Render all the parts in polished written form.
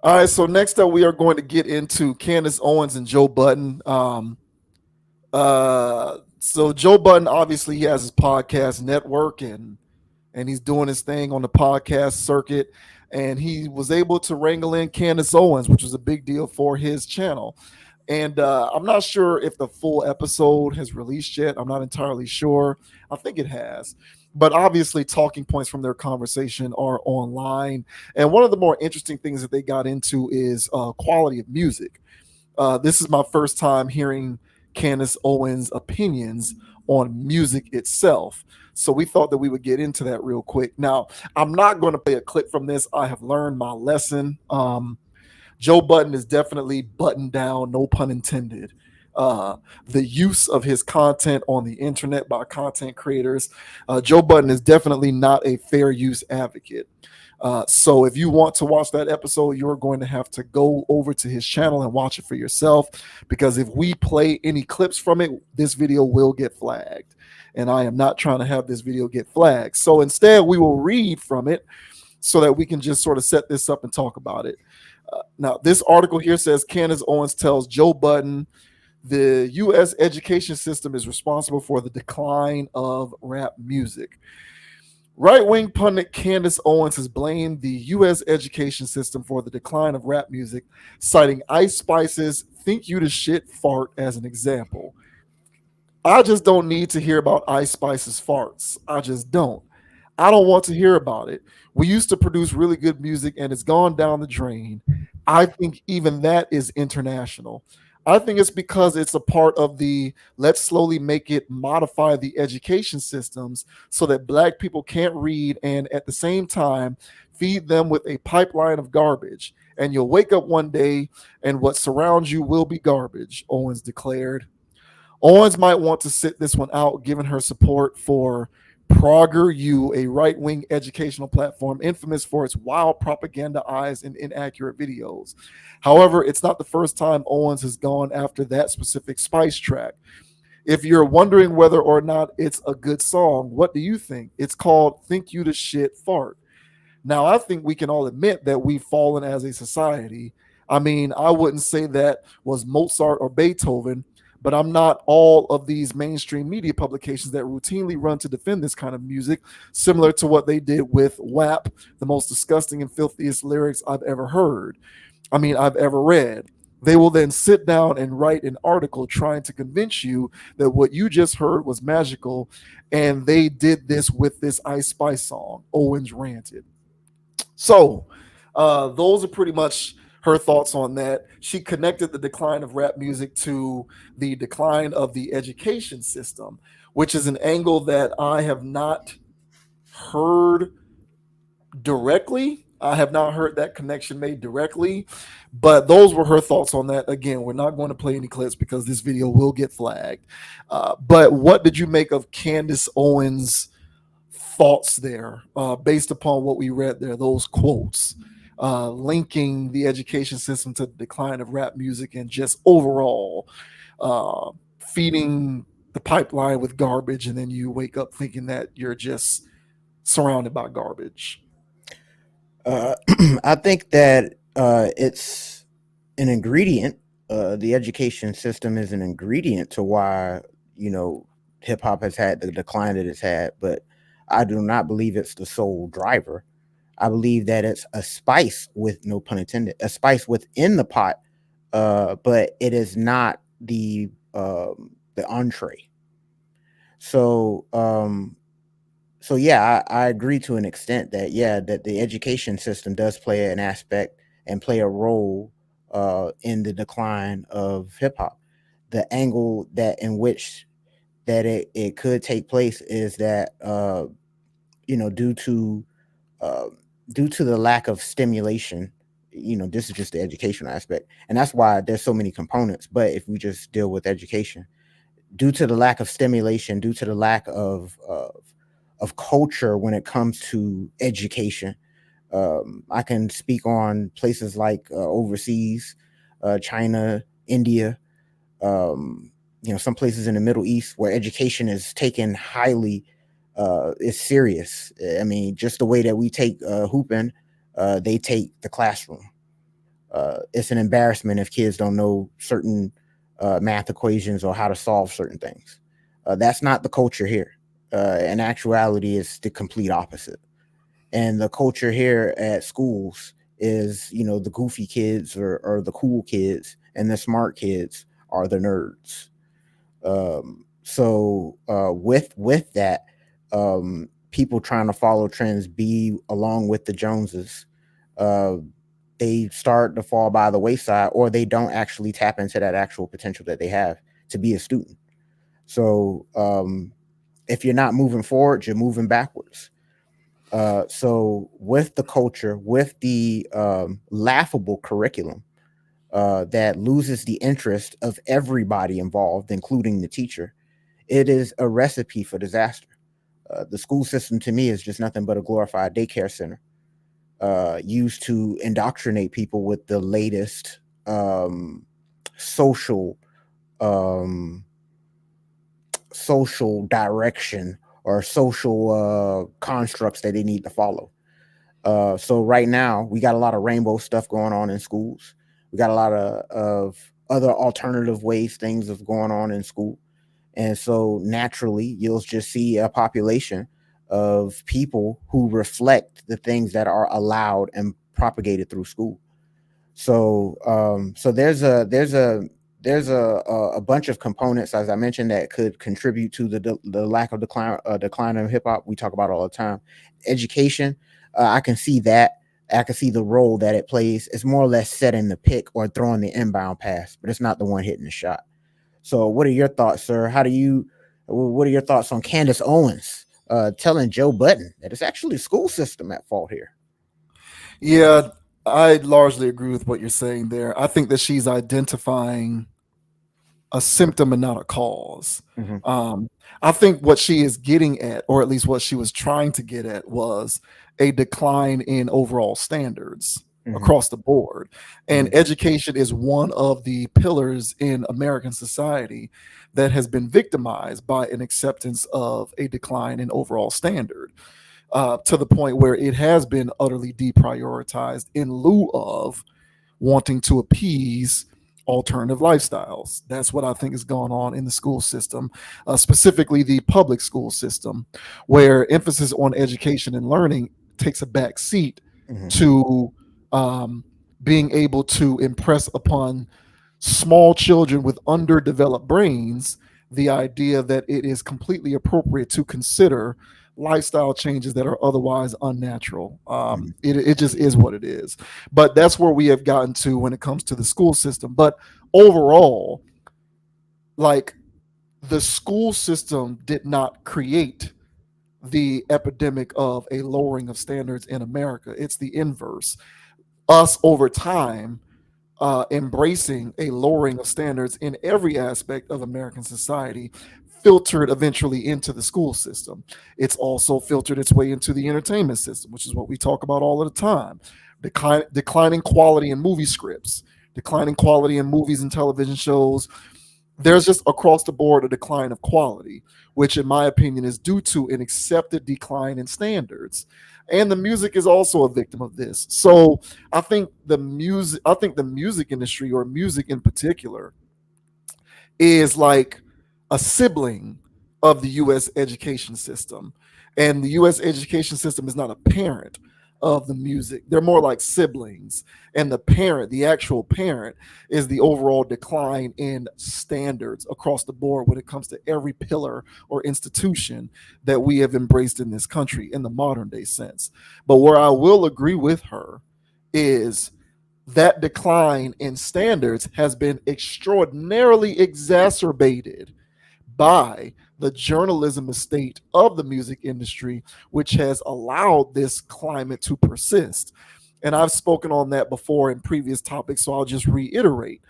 All right, so next up we are going to get into Candace Owens and Joe Budden. So Joe Budden, obviously he has his podcast network, and he's doing his thing on the podcast circuit, and he was able to wrangle in Candace Owens, which was a big deal for his channel. And I'm not sure if the full episode has released yet. I'm not entirely sure. I think it has. But obviously, talking points from their conversation are online. And one of the more interesting things that they got into is quality of music. This is my first time hearing Candace Owens' opinions on music itself. So we thought that we would get into that real quick. Now, I'm not going to play a clip from this. I have learned my lesson. Joe Budden is definitely buttoned down, no pun intended. Uh, the use of his content on the internet by content creators. Joe Budden is definitely not a fair use advocate. So if you want to watch that episode, you're going to have to go over to his channel and watch it for yourself. Because if we play any clips from it, this video will get flagged. And I am not trying to have this video get flagged. So instead, we will read from it so that we can just sort of set this up and talk about it. Now, this article here says Candace Owens tells Joe Budden the U.S. education system is responsible for the decline of rap music. Right wing pundit Candace Owens has blamed the U.S. education system for the decline of rap music, citing Ice Spice's Think You the Shit fart as an example. I just don't need to hear about Ice Spice's farts. I just don't. I don't want to hear about it. We used to produce really good music and it's gone down the drain. I think even that is international. I think it's because it's a part of the let's slowly make it modify the education systems so that black people can't read and at the same time feed them with a pipeline of garbage. And you'll wake up one day and what surrounds you will be garbage, Owens declared. Owens might want to sit this one out, given her support for Prager U, a right wing educational platform infamous for its wild propaganda eyes and inaccurate videos. However, it's not the first time Owens has gone after that specific Spice track. If you're wondering whether or not it's a good song, what do you think? It's called Think You the Shit Fart. Now, I think we can all admit that we've fallen as a society. I mean, I wouldn't say that was Mozart or Beethoven, but I'm not all of these mainstream media publications that routinely run to defend this kind of music, similar to what they did with WAP, the most disgusting and filthiest lyrics I've ever heard. I mean, I've ever read. They will then sit down and write an article trying to convince you that what you just heard was magical, and they did this with this Ice Spice song. Owens ranted. So, those are pretty much her thoughts on that. She connected the decline of rap music to the decline of the education system, which is an angle that I have not heard directly. I have not heard that connection made directly, but those were her thoughts on that. Again, we're not going to play any clips because this video will get flagged. But what did you make of Candace Owens' thoughts there, based upon what we read there, those quotes, linking the education system to the decline of rap music and just overall uh, feeding the pipeline with garbage, and then you wake up thinking that you're just surrounded by garbage. Uh, I think that it's an ingredient. The education system is an ingredient to why hip hop has had the decline that it's had, but I do not believe it's the sole driver. I believe that it's a spice, with no pun intended, a spice within the pot, but it is not the entree. So so yeah, I agree to an extent that that the education system does play an aspect and play a role in the decline of hip hop. The angle that in which that it could take place is that you know due to uh, due to the lack of stimulation. This is just the educational aspect, and that's why there's so many components. But if we just deal with education, due to the lack of stimulation, due to the lack of culture when it comes to education. I can speak on places like overseas, China, India, some places in the Middle East where education is taken highly, is serious. I mean, just the way that we take hooping, they take the classroom. It's an embarrassment if kids don't know certain math equations or how to solve certain things. That's not the culture here. In actuality, it's the complete opposite. And the culture here at schools is, the goofy kids or the cool kids, and the smart kids are the nerds. With that, people trying to follow trends, be along with the Joneses, uh, they start to fall by the wayside, or they don't actually tap into that actual potential that they have to be a student. So if you're not moving forward, you're moving backwards. So with the culture, with the laughable curriculum that loses the interest of everybody involved, including the teacher, it is a recipe for disaster. The school system to me is just nothing but a glorified daycare center used to indoctrinate people with the latest social um, social direction or social constructs that they need to follow. So right now we got a lot of rainbow stuff going on in schools. We got a lot of other alternative ways things is going on in school. And so naturally you'll just see a population of people who reflect the things that are allowed and propagated through school. So there's a bunch of components, as I mentioned, that could contribute to the lack of decline of hip hop. We talk about all the time. Education, I can see that. I can see the role that it plays. It's more or less setting the pick or throwing the inbound pass, but it's not the one hitting the shot. So, what are your thoughts, sir? What are your thoughts on Candace Owens telling Joe Budden that it's actually the school system at fault here? Yeah, I largely agree with what you're saying there. I think that she's identifying a symptom and not a cause. Hmm. Um, I think what she is getting at, or at least what she was trying to get at, was a decline in overall standards Hmm. across the board. And Hmm. education is one of the pillars in American society that has been victimized by an acceptance of a decline in overall standard, to the point where it has been utterly deprioritized in lieu of wanting to appease alternative lifestyles. That's what I think is going on in the school system, specifically the public school system, where emphasis on education and learning takes a back seat Hmm. to um, being able to impress upon small children with underdeveloped brains the idea that it is completely appropriate to consider lifestyle changes that are otherwise unnatural. Hmm. It just is what it is. But that's where we have gotten to when it comes to the school system. But overall, like, the school system did not create the epidemic of a lowering of standards in America. It's the inverse. Us over time embracing a lowering of standards in every aspect of American society filtered eventually into the school system. It's also filtered its way into the entertainment system, which is what we talk about all of the time. Declining quality in movie scripts, declining quality in movies and television shows. There's just across the board a decline of quality, which, in my opinion, is due to an accepted decline in standards. And the music is also a victim of this. So I think the music industry, or music in particular, is like a sibling of the US education system. And the US education system is not a parent of the music. They're more like siblings. And the parent, the actual parent, is the overall decline in standards across the board when it comes to every pillar or institution that we have embraced in this country in the modern day sense. But where I will agree with her is that decline in standards has been extraordinarily exacerbated by the journalism estate of the music industry, which has allowed this climate to persist. And I've spoken on that before in previous topics, so I'll just reiterate.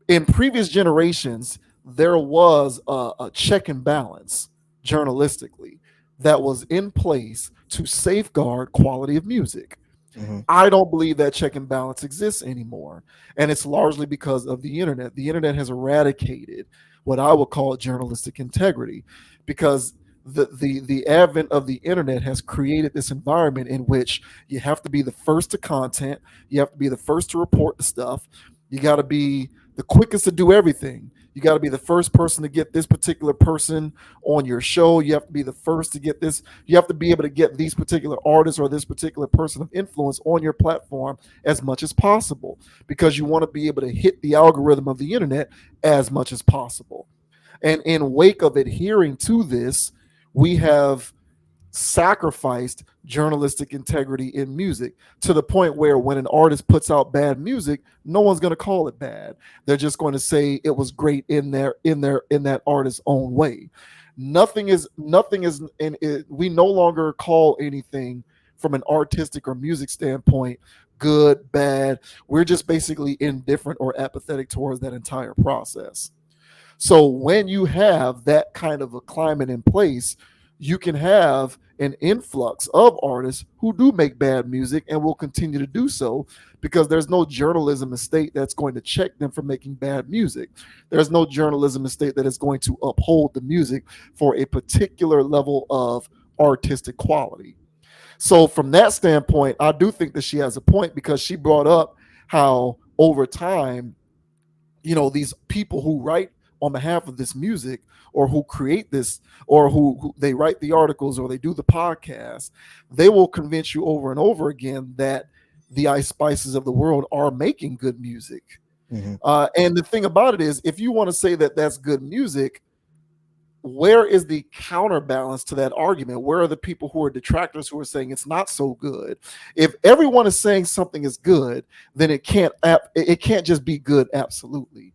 In previous generations, there was a check and balance journalistically that was in place to safeguard quality of music. Hmm. I don't believe that check and balance exists anymore. And it's largely because of the internet. The internet has eradicated what I would call journalistic integrity, because the advent of the internet has created this environment in which you have to be the first to content, you have to be the first to report the stuff, you got to be the quickest to do everything. You got to be the first person to get this particular person on your show. You have to be the first to get this. You have to be able to get these particular artists or this particular person of influence on your platform as much as possible because you want to be able to hit the algorithm of the internet as much as possible. And in wake of adhering to this, we have sacrificed journalistic integrity in music to the point where when an artist puts out bad music, no one's going to call it bad. They're just going to say it was great in that artist's own way. Nothing is and we no longer call anything from an artistic or music standpoint good, bad. We're just basically indifferent or apathetic towards that entire process. So when you have that kind of a climate in place, you can have an influx of artists who do make bad music and will continue to do so because there's no journalism estate that's going to check them for making bad music. There's no journalism estate that is going to uphold the music for a particular level of artistic quality. So from that standpoint, I do think that she has a point because she brought up how over time these people who write on behalf of this music or who create this or who they write the articles or they do the podcast, they will convince you over and over again that the Ice Spices of the world are making good music. Mm-hmm. And the thing about it is, if you want to say that that's good music, where is the counterbalance to that argument? Where are the people who are detractors who are saying it's not so good? If everyone is saying something is good, then it can't just be good absolutely.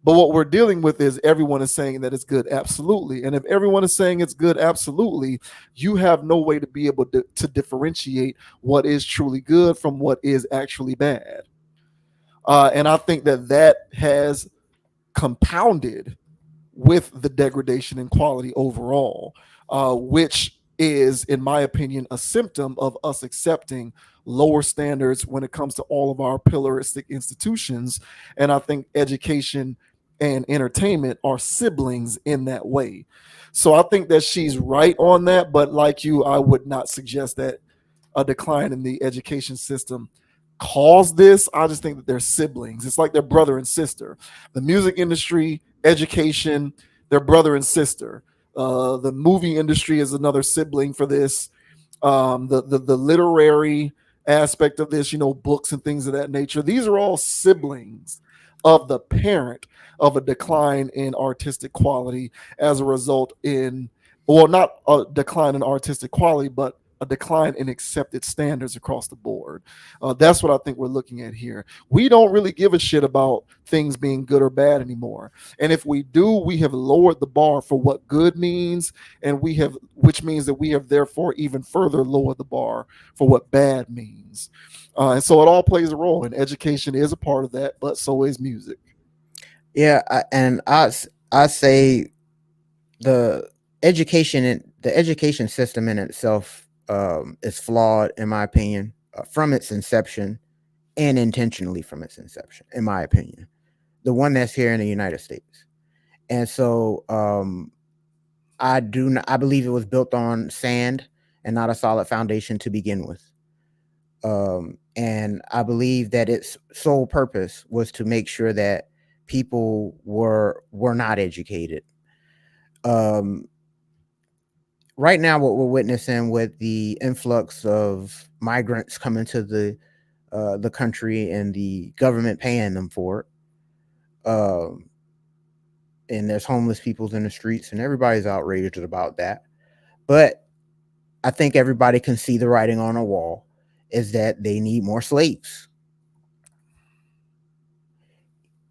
But what we're dealing with is everyone is saying that it's good absolutely. And if everyone is saying it's good absolutely, you have no way to be able to differentiate what is truly good from what is actually bad. And I think that has compounded with the degradation in quality overall, which is, in my opinion, a symptom of us accepting lower standards when it comes to all of our pillaristic institutions. And I think education and entertainment are siblings in that way. So I think that she's right on that. But like you, I would not suggest that a decline in the education system caused this. I just think that they're siblings. It's like they're brother and sister. The music industry, education, they're brother and sister. The movie industry is another sibling for this. The literary aspect of this, books and things of that nature. These are all siblings of the parent of a decline in artistic quality as a result in, well, not a decline in artistic quality, but a decline in accepted standards across the board. That's what I think we're looking at here. We don't really give a shit about things being good or bad anymore. And if we do, we have lowered the bar for what good means, and which means that we have therefore even further lowered the bar for what bad means. And so it all plays a role, and education is a part of that, but so is music. Yeah, I say the the education system in itself is flawed, in my opinion, from its inception and intentionally from its inception, in my opinion. The one that's here in the United States, and so I believe it was built on sand and not a solid foundation to begin with. And I believe that its sole purpose was to make sure that people were not educated. Um, right now, what we're witnessing with the influx of migrants coming to the country and the government paying them for it, and there's homeless people in the streets, and everybody's outraged about that. But I think everybody can see the writing on a wall is that they need more slaves.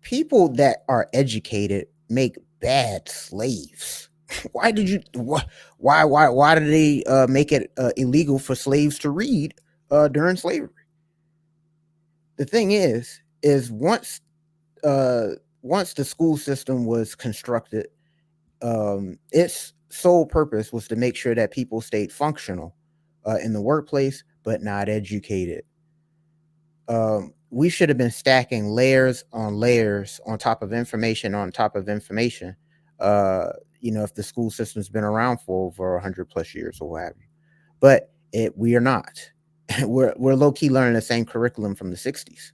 People that are educated make bad slaves. Why did you why did they make it illegal for slaves to read during slavery? The thing is uh once the school system was constructed, its sole purpose was to make sure that people stayed functional in the workplace but not educated. We should have been stacking layers on layers on top of information, uh, if the school system's been around for over 100 plus years or what have you. But we are not. We're low key learning the same curriculum from the 60s.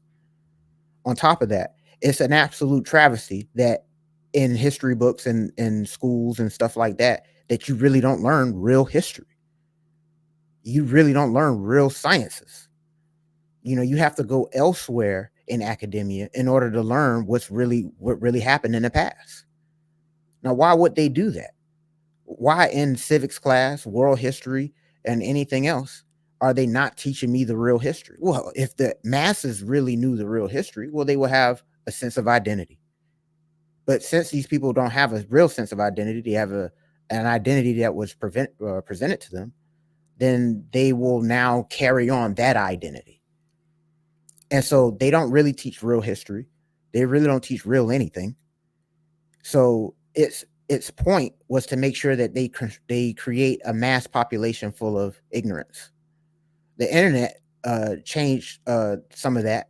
On top of that, it's an absolute travesty that in history books and schools and stuff like that, that you really don't learn real history. You really don't learn real sciences. You have to go elsewhere in academia in order to learn what really happened in the past. Now, why would they do that? Why in civics class, world history, and anything else are they not teaching me the real history? Well, if the masses really knew the real history, well, they would have a sense of identity. But since these people don't have a real sense of identity, they have an identity that was presented to them, then they will now carry on that identity. And so they don't really teach real history. They really don't teach real anything. So its point was to make sure that they create a mass population full of ignorance. The internet changed some of that.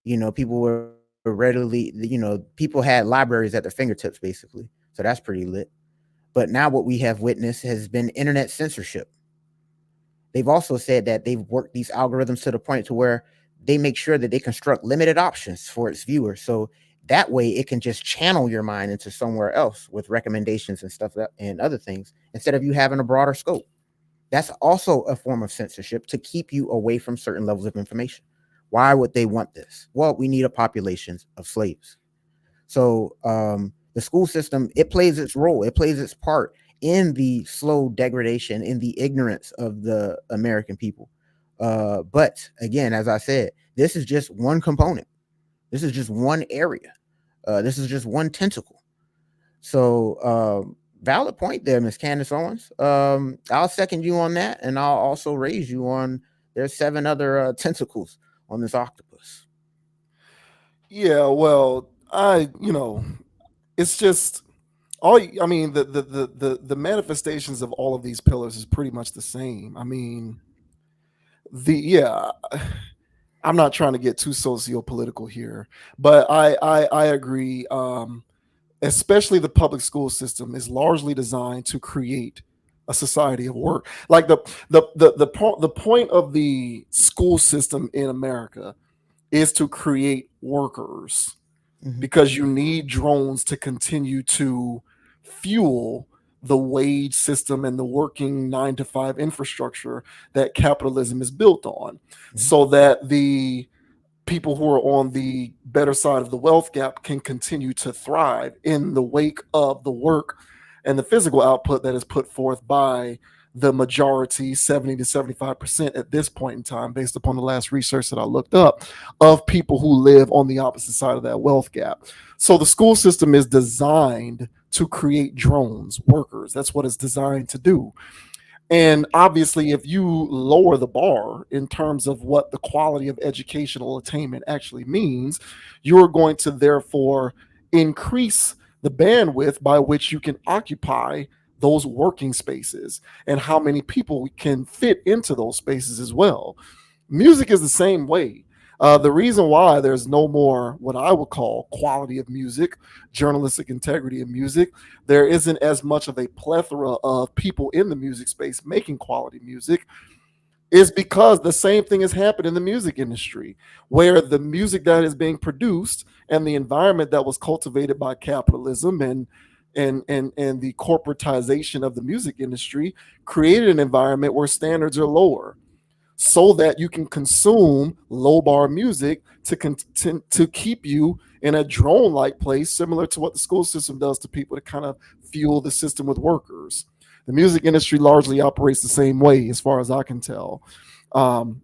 People were readily, people had libraries at their fingertips, basically. So that's pretty lit. But now what we have witnessed has been internet censorship. They've also said that they've worked these algorithms to the point to where they make sure that they construct limited options for its viewers. So that way it can just channel your mind into somewhere else with recommendations and stuff and other things instead of you having a broader scope. That's also a form of censorship to keep you away from certain levels of information. Why would they want this? Well, we need a population of slaves. So the school system, it plays its role. It plays its part in the slow degradation, in the ignorance of the American people. But again, as I said, this is just one component. This is just one area. This is just one tentacle. So valid point there, Miss Candace Owens. I'll second you on that, and I'll also raise you on there's 7 other tentacles on this octopus. Yeah, well, it's just I mean, the manifestations of all of these pillars is pretty much the same. I mean, yeah, I'm not trying to get too socio-political here, but I agree. Especially the public school system is largely designed to create a society of work. Like the point of the school system in America is to create workers, Mm-hmm. because you need drones to continue to fuel the wage system and the working 9 to 5 infrastructure that capitalism is built on, Mm-hmm. so that the people who are on the better side of the wealth gap can continue to thrive in the wake of the work and the physical output that is put forth by the majority, 70 to 75% at this point in time, based upon the last research that I looked up, of people who live on the opposite side of that wealth gap. So the school system is designed to create drones, workers. That's what it's designed to do. And obviously, if you lower the bar in terms of what the quality of educational attainment actually means, you're going to therefore increase the bandwidth by which you can occupy those working spaces and how many people we can fit into those spaces as well. Music is the same way. The reason why there's no more what I would call quality of music, journalistic integrity of music, there isn't as much of a plethora of people in the music space making quality music, is because the same thing has happened in the music industry, where the music that is being produced and the environment that was cultivated by capitalism and the corporatization of the music industry created an environment where standards are lower, so that you can consume low bar music to keep you in a drone like place, similar to what the school system does to people to kind of fuel the system with workers. The music industry largely operates the same way, as far as I can tell, um,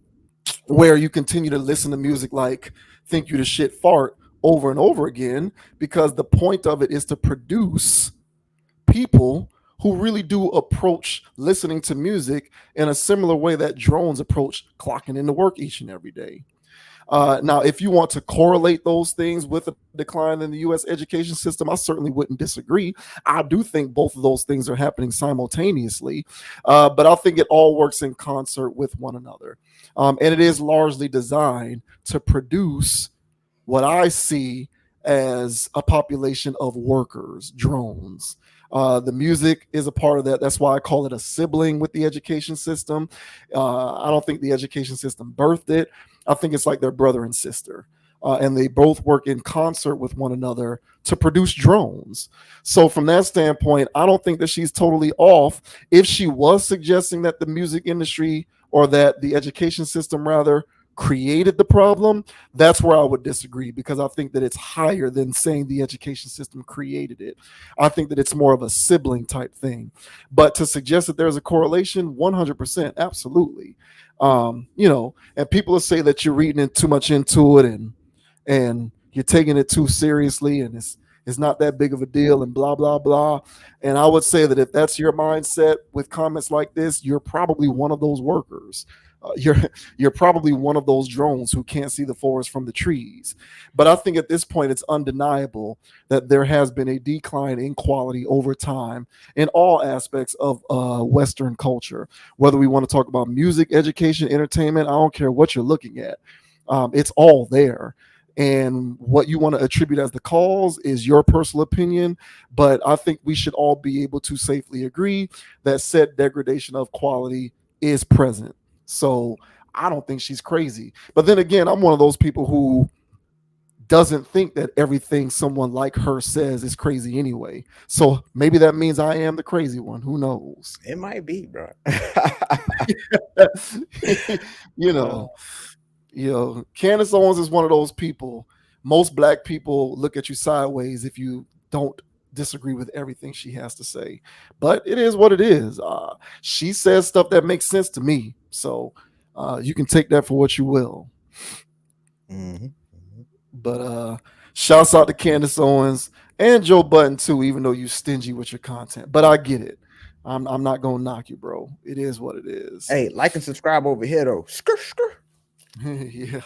where you continue to listen to music like "Think You the Shit Fart" over and over again, because the point of it is to produce people who really do approach listening to music in a similar way that drones approach clocking into work each and every day. Now, if you want to correlate those things with a decline in the U.S. education system, I certainly wouldn't disagree. I do think both of those things are happening simultaneously, but I think it all works in concert with one another. And it is largely designed to produce what I see as a population of workers, drones. The music is a part of that. That's why I call it a sibling with the education system. I don't think the education system birthed it. I think it's like their brother and sister. And they both work in concert with one another to produce drones. So, from that standpoint, I don't think that she's totally off. If she was suggesting that the music industry, or that the education system rather, created the problem, that's where I would disagree, because I think that it's higher than saying the education system created it. I think that it's more of a sibling type thing. But to suggest that there's a correlation, 100%, absolutely. And people will say that you're reading it too much into it, and you're taking it too seriously, and it's not that big of a deal, and blah blah blah. And I would say that if that's your mindset with comments like this, you're probably one of those workers. You're probably one of those drones who can't see the forest from the trees. But I think at this point it's undeniable that there has been a decline in quality over time in all aspects of Western culture. Whether we want to talk about music, education, entertainment, I don't care what you're looking at. It's all there. And what you want to attribute as the cause is your personal opinion. But I think we should all be able to safely agree that said degradation of quality is present. So I don't think she's crazy. But then again, I'm one of those people who doesn't think that everything someone like her says is crazy anyway. So maybe that means I am the crazy one. Who knows? It might be, bro. you Uh, know, Candace Owens is one of those people. Most black people look at you sideways if you don't disagree with everything she has to say. But it is what it is. She says stuff that makes sense to me. So you can take that for what you will. mhm. But shouts out to Candace Owens and Joe Budden too, even though you stingy with your content. But I get it. I'm not gonna knock you, bro. It is what it is. Hey, like and subscribe over here though. Skr, skr. Yeah.